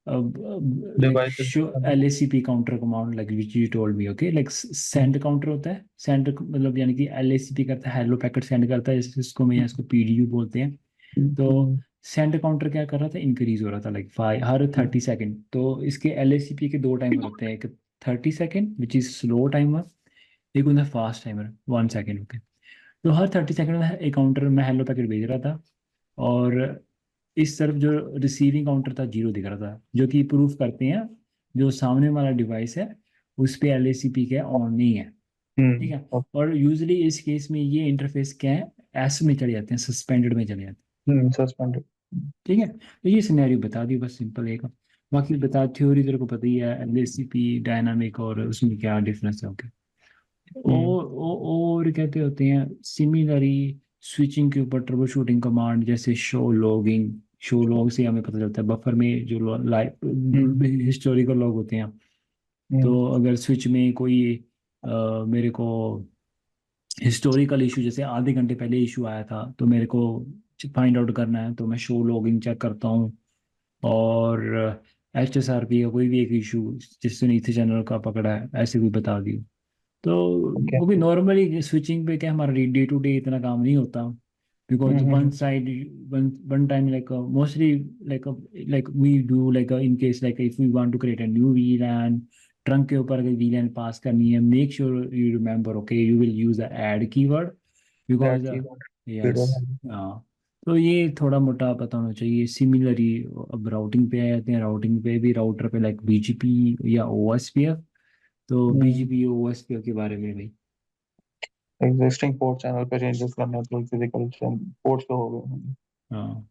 like devices. show LACP counter command like which you told me. Okay, like send counter होता है, send मतलब यानी कि LACP करता है, hello packet send करता है, इसको मैं इसको PDU बोलते हैं। तो सेंड काउंटर क्या कर रहा था, इंक्रीज हो रहा था लाइक 5 हर 30 सेकेंड। तो इसके LACP के दो टाइमर होते हैं, एक 30 second which is slow timer, एक होता है फास्ट टाइमर 1 सेकेंड। ओके, तो हर 30 सेकेंड में एक काउंटर में हेलो पैकेट भेज रहा था, और इस तरफ जो रिसीविंग काउंटर था जीरो दिख रहा था, जो कि प्रूफ करते हैं जो सामने वाला डिवाइस है उस पे LACP क्या ऑन नहीं है। ठीक है, और यूजली इस केस में ये इंटरफेस क्या है, एस में चले जाते हैं, सस्पेंडेड में चले जाते हैं। सस्पेंडेड। ठीक है, तो ये सिनेरियो बता दी बस, सिंपल एक। बाकी बता, थ्योरी तेरे को पता ही है, LACP डायनामिक और उसमें क्या डिफरेंस है। ओके, और कहते होते हैं सिमिलरली स्विचिंग के ऊपर ट्रबल शूटिंग कमांड, जैसे शो लॉगिंग। शो लॉग से हमें पता चलता है बफर में जो लाइव हिस्टोरिकल लॉग होते हैं। तो अगर स्विच में कोई मेरे को हिस्टोरिकल इशू, जैसे आधे घंटे पहले इशू आया था, तो मेरे को फाइंड आउट करना है, तो मैं शो लॉगिंग चेक करता हूँ। और HSRP का कोई भी एक इशू जिसने इथे चैनल का पकड़ा है, ऐसे कोई बता दियो। तो ओके। वो भी नॉर्मली स्विचिंग पे क्या हमारा डे टू डे इतना काम नहीं होता, because one side one time like mostly like like we do like in case like if we want to create a new VLAN, trunk के ऊपर अगर VLAN पास करनी है, make sure you remember okay you will use the add keyword, because yes. हाँ, तो ये थोड़ा मोटा पता होना चाहिए। सिमिलरली अब राउटिंग पे आ जाते हैं, राउटिंग पे भी राउटर पे लाइक BGP या OSPF। तो BGP OSPF के बारे में भाई। एग्जिस्टिंग पोर्ट चैनल पे चेंजेस करना है तो फिजिकल पोर्ट्स तो हो गए होंगे। हाँ,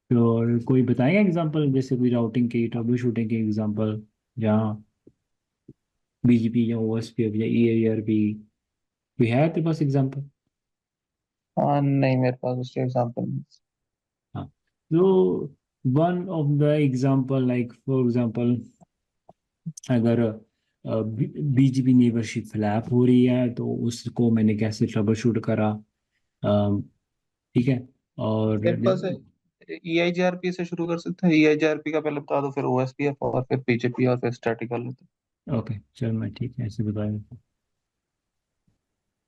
तो और कोई बताएगा एग्जांपल, जैसे कोई राउटिंग के ट्रबल शूटिंग के एग्जांपल, जहाँ BGP या OSPF या EIRP, कोई है तेरे पास एग्जांपल? हाँ नहीं, मेरे पास उसके एग्जांपल नहीं। हाँ, तो one of the example like for example, अगर BGP नेबरशिप फ्लैप हो रही है तो उसको मैंने कैसे ट्रबल शूट करा। अ, ठीक है, और मेरे पास EIGRP से शुरू कर सकते हैं। EIGRP का पहले बता दो, फिर OSPF और फिर PGP और फिर स्टैटिक कर लेते ओके चल, मैं ठीक है ऐसे बताया।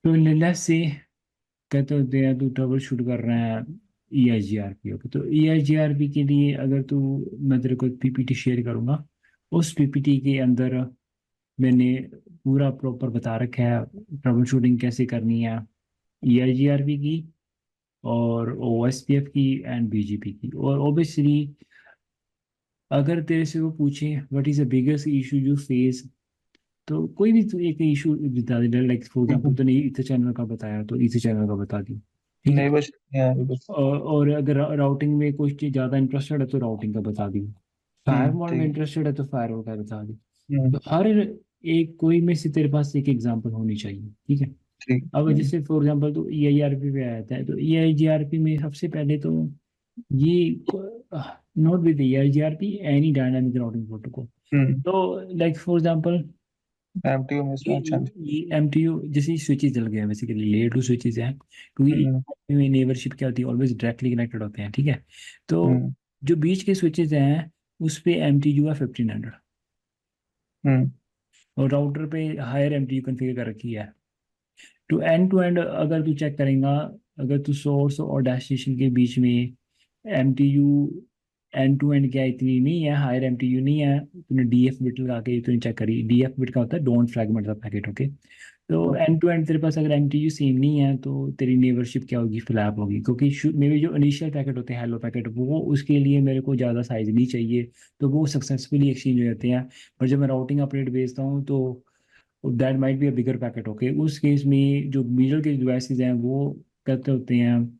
तो लेट्स से कहते होते हैं तू ट्रबल शूट कर रहा है EIGRP। ओके, तो EIGRP के लिए अगर तू, मैं तेरे को एक PPT शेयर करूंगा, उस PPT के अंदर मैंने पूरा प्रॉपर बता रखा है ट्रबल शूटिंग कैसे करनी है EIGRP की, और OSPF की एंड BGP की। और ऑब्वियसली अगर तेरे से वो पूछे what is the biggest issue you face, तो कोई भी तू एक इशू बता दे, लाइक फॉर एग्जांपल हैं। तूने इथे चैनल का बताया तो इथे चैनल का बता दी। ठीक है, नहीं बस यार बस। और अगर राउटिंग में कुछ चीज़ ज़्यादा इंटरेस्टेड है तो राउटिंग का बता दी। फायरवॉल में ठीक इंटरेस्टेड है तो फायरवॉल का बता दी। है। तो हर एक कोई में से तेरे पास एक एग्जांपल होनी चाहिए। ठीक है, ठीक। अब जैसे फॉर एग्जांपल तो EIRP पे आया था, तो EIGRP में सबसे पहले तो ये not with EIGRP any dynamic routing protocol. Hmm तो like for example MTU mismatch. हाँ जी। ये MTU जैसे स्विचेस चल गए हैं, बेसिकली लेयर टू स्विचेस हैं, हम्म क्योंकि नेबरशिप क्या होती है, ऑलवेज डायरेक्टली कनेक्टेड होते हैं। ठीक है, तो हम्म जो बीच के स्विचेस हैं उस पे MTU है 1500, हम्म और राउटर पे हायर MTU कॉन्फ़िगर कर रखी है। टू एंड अगर तू चेक करेगा, अगर तू सोर्स और डेस्टिनेशन के बीच में MTU एंड टू एंड क्या इतनी नहीं है, हायर MTU नहीं है, तूने DF बिट लगा के तूने चेक करी, DF बिट का होता है don't fragment the packet. Okay, तो एंड टू एंड तेरे पास अगर MTU सेम नहीं है तो तेरी नेबरशिप क्या होगी, फ्लैप होगी, क्योंकि मेरे जो इनिशियल पैकेट होते हैं हेलो पैकेट, वो उसके लिए मेरे को ज़्यादा साइज नहीं चाहिए, तो वो सक्सेसफुली एक्सचेंज हो जाते हैं। पर जब मैं राउटिंग अपडेट भेजता हूँ तो that might be a bigger packet. Okay, उस केस में जो मिडल के डिवाइसेज हैं वो करते होते हैं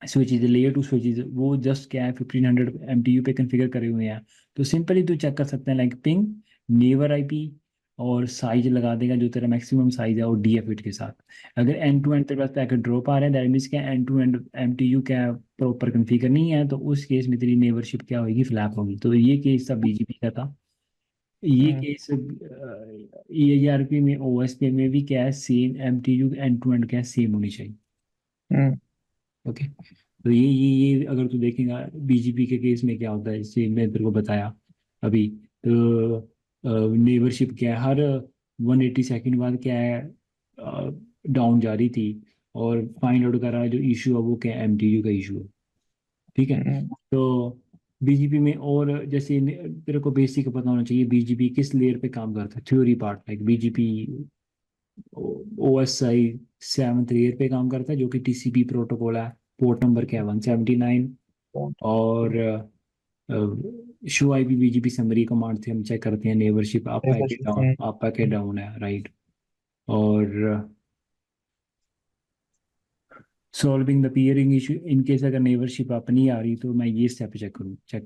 स्विचेज, लेयर टू स्विचेज, वो जस्ट क्या है 1500 MTU पे कॉन्फ़िगर करे हुए हैं। तो सिंपली तो चेक कर सकते हैं लाइक पिंग, नेबर आईपी, और साइज लगा देगा जो तेरा मैक्सिमम साइज है, और डीएफ8 के साथ। अगर एंड टू एंड तेरे पास पैकेट ड्रॉप आ रहे हैं, दैट मीन्स क्या एंड टू एंड MTU क्या प्रॉपर कॉन्फ़िगर नहीं है, तो उस केस में तेरी नेबरशिप क्या होगी, फ्लैप होगी। तो ये केस था बीजीपी का था। ये हम्म केस EIRP में, OSP में भी क्या है, same MTU end to end क्या सेम होनी चाहिए। हम्म ओके, तो ये अगर तू देखेगा बीजीपी के केस में क्या होता है, जैसे मैं तेरे को बताया अभी, तो नेबरशिप क्या है, हर 180 सेकंड बाद क्या है डाउन जा रही थी, और फाइंड आउट कर रहा है जो इशू है वो क्या है, MTU का इशू है। ठीक है, हम्म तो बीजीपी में, और जैसे तेरे को बेसिक पता होना चाहिए बीजीपी किस लेयर पे काम करता है, theory part like BGP OSI 7th layer पे काम करता है, जो कि TCP प्रोटोकॉल है। पोर्ट नंबर क्या है, 179। और show IP BGP summary command से हम चेक करते हैं नेबरशिप, आप पैकेट डाउन, आप पैकेट डाउन है, राइट। और solving the peering issue, in case अगर नेबरशिप आप नहीं आ रही, तो मैं ये स्टेप चेक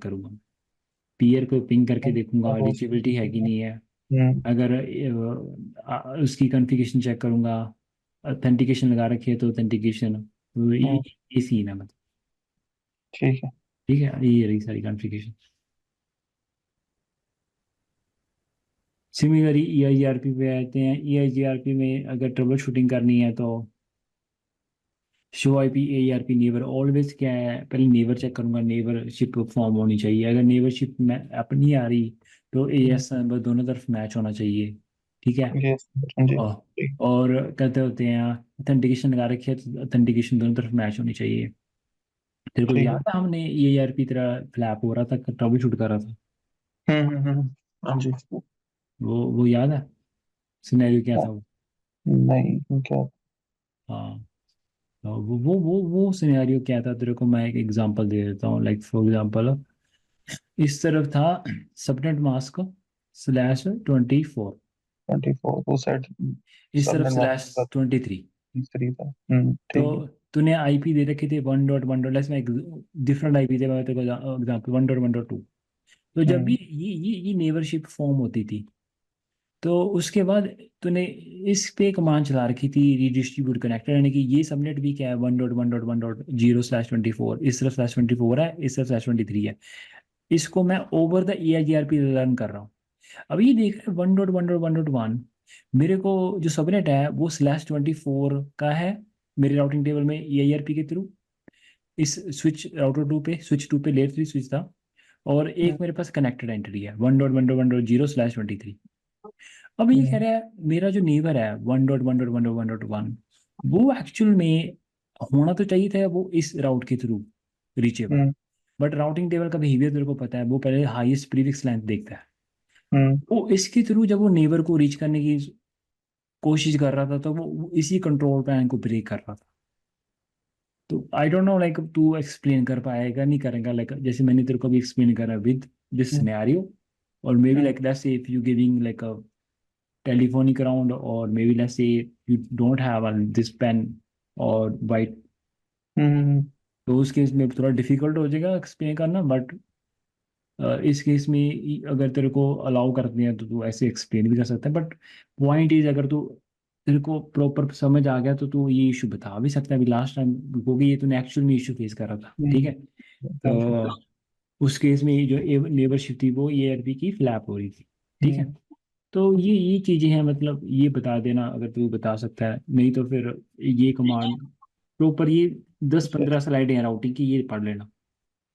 करूंगा, पीयर को पिंग करके देखूंगा रीचेबिलिटी है कि नहीं है। अगर उसकी कॉन्फ़िगरेशन चेक करूंगा, ऑथेंटिकेशन लगा रखी है तो ऑथेंटिकेशन, ये सीन है मतलब। ठीक है। ठीक है, ये रही सारी कॉन्फ़िगरेशन। सिमिलरली EIGRP पे आते हैं, EIGRP में अगर ट्रबल शूटिंग करनी है तो show IP ARP neighbour always क्या है, पहले नेबर चेक करूंगा, नेबरशिप फॉर्म होनी चाहिए। अगर नेबरशिप में अपनी आ रही, तो AS नंबर दोनों तरफ मैच होना चाहिए। ठीक है, यस। जी। और और कहते होते हैं ऑथेंटिकेशन लगा रखी है, तो ऑथेंटिकेशन दोनों तरफ मैच होनी चाहिए। तेरे को ठीक है। याद है हमने EIRP तरह फ्लैप हो रहा था, ट्रबल शूट कर रहा था, हाँ जी। वो याद है सिनेरियो क्या था वो? नहीं क्या? हाँ, तो वो सिनेरियो क्या था, तेरे को मैं एक एग्जांपल दे देता हूँ, लाइक फॉर एग्जांपल इस तरफ था सबनेट मास्क /24, 24 वो सेट। इस तरफ सबनेट मास्क का /23। तीसरी था। तो ठीक है। तूने IP दे रखी थी 1.1. में डिफरेंट IP थे, मैं तेरे को एग्जाम्पल 1.1.2। तो जब भी हम्म ये नेबरशिप फॉर्म होती थी, तो उसके बाद तूने इस पे कमांड चला रखी थी रीडिस्ट्रीब्यूट कनेक्टर, यानी कि ये सबनेट भी क्या है 1.1.1.0/24, इस तरफ /24 है, इस तरफ /23 है। इसको मैं ओवर द EIGRP रन कर रहा हूँ। अब ये देख रहे हैं 1.1.1.1, मेरे को जो सबनेट है वो /24 का है, मेरे राउटिंग टेबल में EIRP के थ्रू। इस स्विच 2 पे लेयर 3 स्विच था, और हम्म एक मेरे पास कनेक्टेड एंट्री है 1.1.1.0/23। अब ये कह हम्म रहा है मेरा जो नेबर है 1.1.1.1.1, वो एक्चुअल में होना तो चाहिए था वो इस राउट के through reachable. Hmm but routing table का बिहेवियर तेरे को पता है, वो पहले हाईएस्ट प्रीफिक्स लेंथ देखता है। हम्म वो इसके थ्रू जब वो नेबर को रीच करने की कोशिश कर रहा था, तो वो इसी कंट्रोल प्लान को ब्रेक कर रहा था। तो आई डोंट नो लाइक तू एक्सप्लेन कर पाएगा नहीं करेगा, लाइक जैसे मैंने तेरे को भी एक्सप्लेन करा विद दिस हम्म सिनेरियो। और maybe hmm like let's say if you giving like a telephonic round, or maybe let's say you don't have this pen or white, हम्म तो उस केस में थोड़ा डिफिकल्ट हो जाएगा explain करना। But इस case में अगर तेरे को अलाउ करते हैं तो तू ऐसे एक्सप्लेन भी कर सकता है। बट पॉइंट इज, अगर तू तेरे को प्रॉपर समझ आ गया तो तू ये इशू बता भी सकता है। अभी लास्ट टाइम, क्योंकि ये तूने एक्चुअल में इशू फेस कर रहा था, ठीक है। तो उस केस में जो लेबरशिप थी वो EIRP की फ्लैप हो रही थी, ठीक है। हम्म तो ये चीजें हैं, मतलब ये बता देना अगर तू बता सकता है, नहीं तो फिर ये कमांड प्रॉपर, ये 10-15 स्लाइडें हैं राउटिंग की, ये पढ़ लेना।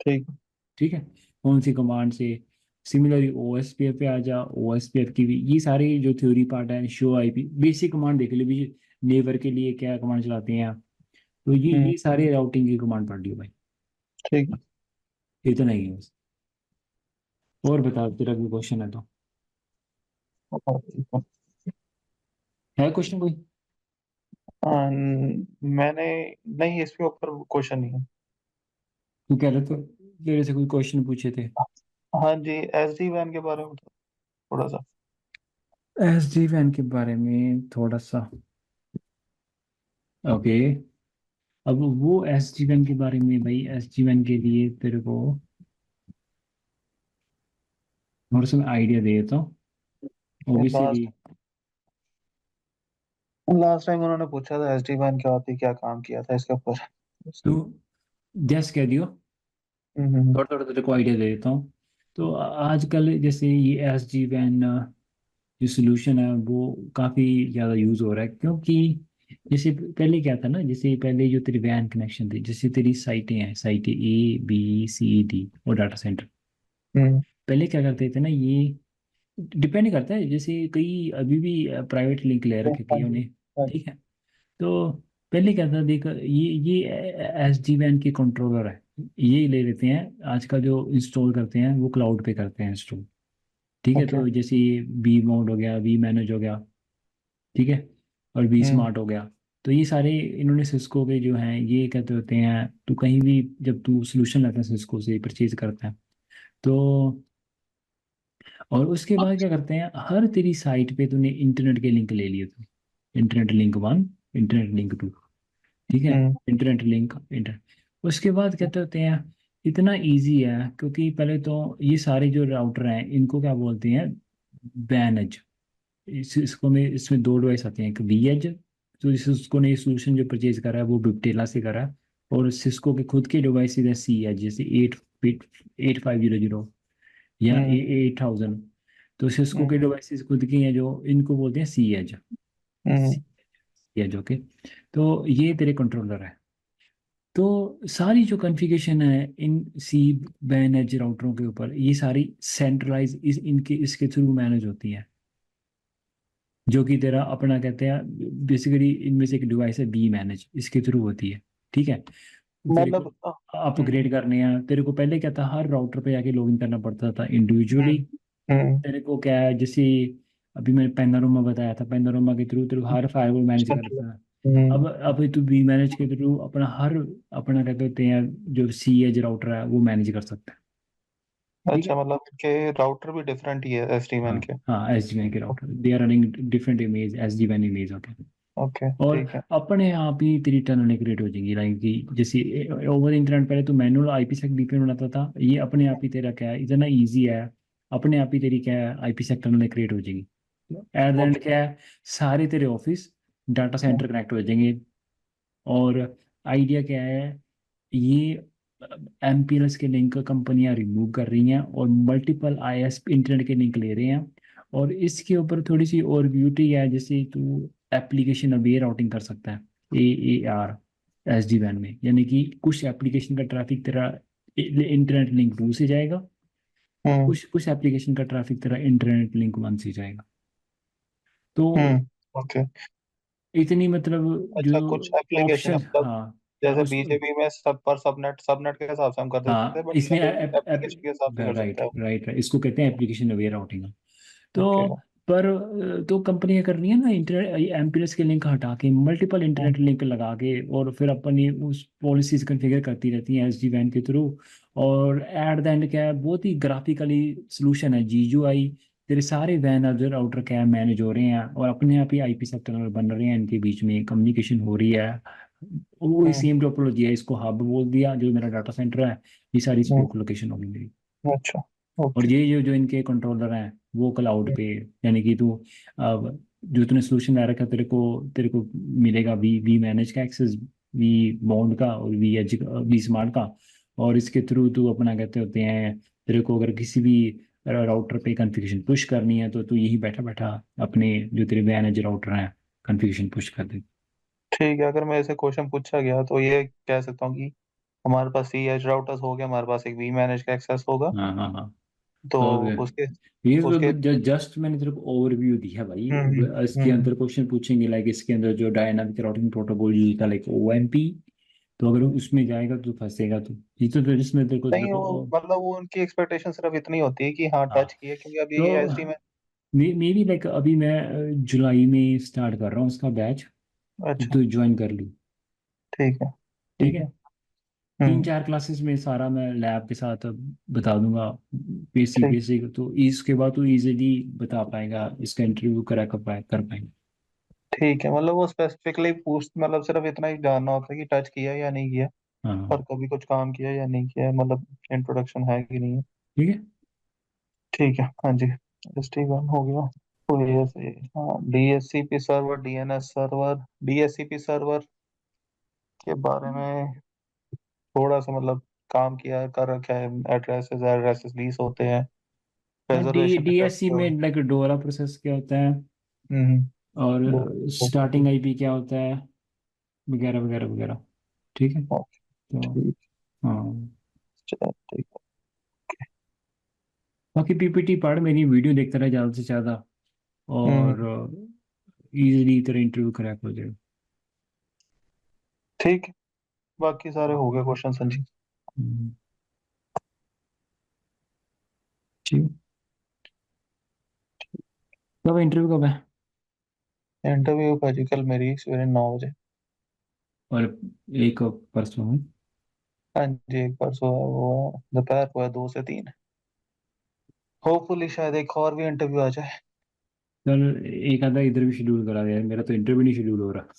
ठीक। ठीक है, कौन सी कमांड से। सिमिलरली OSPF पे आ जा, OSPF की भी ये सारी जो थ्योरी पार्ट है, शो IP बेसिक कमांड देख ले भी, नेबर के लिए क्या कमांड चलाते हैं आप। तो ये सारे राउटिंग की कमांड पढ़ लियो भाई, ठीक है। इतना ही है बस। और बता, तेरा कोई क्वेश्चन है तो, ठीक है। है क्वेश्चन कोई? मैंने नहीं, इसके ऊपर क्वेश्चन नहीं है। तू कह रहे थे तेरे से कोई क्वेश्चन पूछे थे। हाँ जी, SD WAN के बारे में थोड़ा सा। एस डी वैन के बारे में थोड़ा सा। ओके। अब वो एस डी वैन के बारे में भाई, एस डी वैन के लिए तेरे को थोड़ा सा मैं आइडिया दे देता हूँ। ओबीसीडी। लास्ट लास्ट टाइम उन्होंने पूछा था एसडी वैन क्या होती है, क्या काम किया था इसके ऊपर। तो जैस कह दियो, हम्म। थोड़ा थोड़ा तेरे को आइडिया दे देता हूँ। तो आजकल जैसे ये एस डी वैन जो सोल्यूशन है वो काफ़ी ज़्यादा यूज़ हो रहा है, क्योंकि जैसे पहले क्या था ना, जैसे पहले जो तेरी वैन कनेक्शन थी, जैसे तेरी साइटें हैं, साइटें A B C D और डाटा सेंटर। हम्म। पहले क्या करते थे ना, ये डिपेंड करता है, जैसे कई अभी भी प्राइवेट लिंक ले रखे हाँ कईयों जी। ने। हाँ जी। ठीक है। तो पहले क्या था देख, ये एस डी वैन के कंट्रोलर है, ये ले लेते हैं आजकल जो इंस्टॉल करते हैं वो क्लाउड पे करते हैं इंस्टॉल। ठीक है। ओके। तो जैसे वी माउंट हो गया, वी मैनेज हो गया, ठीक है, और वी हम्म। स्मार्ट हो गया। तो ये सारे इन्होंने सिस्को के जो हैं ये कहते होते हैं, तो कहीं भी जब तू सोल्यूशन लाता है सिस्को से परचेज करता है तो, और उसके बाद क्या करते हैं, हर तेरी साइट पे तूने इंटरनेट के लिंक ले लिए, तू इंटरनेट लिंक 1, इंटरनेट लिंक 2, ठीक है, हम्म। Internet link inter. उसके बाद कहते होते हैं, इतना इजी है, क्योंकि पहले तो ये सारे जो राउटर हैं इनको क्या बोलते हैं, वैन एज। इसको में इसमें दो डिवाइस आते हैं, एक वी एज, तो जिसको ने ये सोल्यूशन जो परचेज करा है वो बिपटेला से करा है, और सिस्को के खुद के डिवाइस है सी एज, जैसे 8 8500 या हम्म। 8000। तो सिस्को हम्म। के डिवाइसेस खुद की हैं जो, इनको बोलते हैं सी एज। हम्म। सी एज, ओके। तो ये तेरे कंट्रोलर है। तो सारी जो कॉन्फ़िगरेशन है इन सी बैन एज राउटरों के ऊपर, ये सारी सेंट्रलाइज इस इनके इसके थ्रू मैनेज होती है, जो कि तेरा अपना कहते हैं, बेसिकली इनमें से एक डिवाइस है बी मैनेज, इसके थ्रू होती है। ठीक है। तेरे को मतलब अपग्रेड करने हैं, तेरे को पहले क्या था, हर राउटर पे जाके लॉगिन करना पड़ता था इंडिविजुअली। हम्म। हम्म। तेरे को क्या है, जैसे अभी मैंने पैनारोमा बताया था, पैनारोमा के थ्रू तेरे को हर फायरवॉल मैनेज समझ करता है। हम्म। अब तू बी मैनेज के थ्रू अपना हर, अपना क्या कहते हैं, जो सी एज राउटर है वो मैनेज कर सकता है। ठीक अच्छा, है। मतलब के राउटर भी डिफरेंट ही है एसडी वैन हाँ के। हाँ, एस डी वैन के router they are running different image, S D वैन इमेज होते हैं। ओके, और ठीक है। अपने आप ही तेरी टनलें क्रिएट हो जाएंगी, लाइक कि जैसे ओवर इंटरनेट पहले तो मैनुअल आईपीसेक वीपीएन बनाता था, ये अपने आप ही तेरा क्या है, इतना इजी है, अपने आप ही तेरी क्या है आईपीसेक टनलें क्रिएट हो जाएंगी। At the okay. एंड क्या है, सारे तेरे ऑफिस डाटा हम्म। सेंटर कनेक्ट हो जाएंगे। और आइडिया क्या है, ये एमपीएलएस के लिंक कंपनियां रिमूव कर रही हैं और मल्टीपल आईएस इंटरनेट के लिंक ले रहे हैं। और इसके ऊपर थोड़ी सी और ब्यूटी है, जैसे तू एप्लीकेशन अवेयर राउटिंग कर सकता है, AAR एस डी वैन में, यानी कि कुछ एप्लीकेशन का ट्रैफिक तेरा इंटरनेट लिंक 2 से जाएगा, हम्म। कुछ कुछ एप्लीकेशन का ट्रैफिक तेरा इंटरनेट लिंक 1 से जाएगा। तो ओके। इतनी मतलब जो अच्छा, कुछ एप्लीकेशन ऑप्शन, मतलब हाँ हाँ जैसे उस, बीजेपी में सब पर सबनेट सबनेट के हिसाब से हम कर देते थे, हाँ बट इसमें ये एप्लीकेशन के हिसाब से कर राइट सकते हैं। राइट राइट, इसको कहते हैं एप्लीकेशन अवेयर राउटिंग। ओके। तो पर तो कंपनियां कर रही है ना, इंटरनेट एमपीएस के लिंक हटा के मल्टीपल हम्म। इंटरनेट लिंक लगा के, और फिर अपनी उस पॉलिसीज कॉन्फ़िगर करती रहती हैं एसडी वैन के थ्रू। और एट द एंड क्या है, बहुत ही ग्राफिकली सोल्यूशन है जीयूआई, तेरे सारे वैन अदर आउटर क्या मैनेज हो रहे हैं, और अपने आप ही आईपी सब टनल बन रहे हैं, इनके बीच में कम्युनिकेशन हो रही है। वही हम्म। सेम टोपोलॉजी है, इसको हब बोल दिया, जो मेरा डाटा सेंटर है, ये सारी हम्म। स्पोक लोकेशन होगी मेरी। अच्छा। और ओके। ये जो जो इनके कंट्रोलर हैं वो क्लाउड पे, यानी कि तू अब जो तूने सोल्यूशन ला रखा है, तेरे को मिलेगा वी वी मैनेज का एक्सेस, वी बाउंड का और वी एज वी स्मार्ट का। और इसके थ्रू तू अपना कहते होते हैं, तेरे को अगर किसी भी राउटर पे कॉन्फ़िगरेशन पुश करनी है तो तू यही बैठा बैठा अपने जो तेरे मैनेज राउटर हैं कॉन्फ़िगरेशन पुश कर दे। ठीक है, अगर मेरे से क्वेश्चन पूछा गया तो ये कह सकता हूँ कि हमारे पास सी एच राउटर्स हो गया, हमारे पास एक वी मैनेज का एक्सेस होगा। हाँ हाँ हाँ। तो तो उसके उसके ये जस्ट मैंने तेरे को ओवरव्यू दिया भाई। हम्म। अब इसके हम्म। अंदर क्वेश्चन पूछेंगे लाइक, इसके अंदर जो डायनामिक राउटिंग प्रोटोकॉल यूज होता है लाइक OMP, तो अगर उसमें जाएगा तो फंसेगा तू। ये तो जिसमें तेरे नहीं, वो को मतलब वो उनकी एक्सपेक्टेशन सिर्फ इतनी होती है कि हाँ हाँ। टच किए, क्योंकि अब तो ये एसडी में। मे बी लाइक अभी मैं जुलाई में स्टार्ट कर रहा हूँ इसका बैच, अच्छा। तो ज्वाइन कर लूँ। ठीक है। ठीक ठीक है। है। तीन हम्म। चार क्लासेस में सारा मैं लैब के साथ बता दूंगा, बेसिक ठीक। बेसिक, तो इसके बाद तो इजीली बता पाएगा, इसका इंटरव्यू कर पाएंगे। ठीक है, मतलब वो स्पेसिफिकली पूछ, मतलब सिर्फ इतना ही जानना होता है कि टच किया या नहीं किया, हाँ और कभी कुछ काम किया या नहीं किया है, मतलब इंट्रोडक्शन है कि नहीं है। ठीक है। ठीक है, हाँ जी। ST1 हो गया। तो ये से, हाँ, DHCP server, DNS server. DHCP server के बारे में थोड़ा सा मतलब काम किया कर रखा है। एड्रेसेस एड्रेसेस लीस होते हैं, डी रिजर्वेशन डीएससी रिक्वेस्ट। में लाइक डोरा प्रोसेस क्या होता है, हम्म। और दो। स्टार्टिंग आईपी क्या होता है, वगैरह वगैरह वगैरह। ठीक है, तो ठीक। हाँ। ठीक। बाकी पीपीटी पढ़, मेरी वीडियो देखता रहे ज़्यादा से ज़्यादा, हम्म। और इजीली तेरा इंटरव्यू क्रैक हो जाए। ठीक है, बाकी सारे हो गए क्वेश्चन संजी। हम्म, ठीक। कब इंटरव्यू कब है? इंटरव्यू का जी कल मेरी सवेरे 9 बजे। और एक परसों है। हाँ जी, एक परसों है, वो है दोपहर को है, 2 से 3। होपफुली शायद एक और भी इंटरव्यू आ जाए। चल, एक आधा इधर भी शेड्यूल करा दे यार, मेरा तो इंटरव्यू नहीं शेड्यूल हो रहा।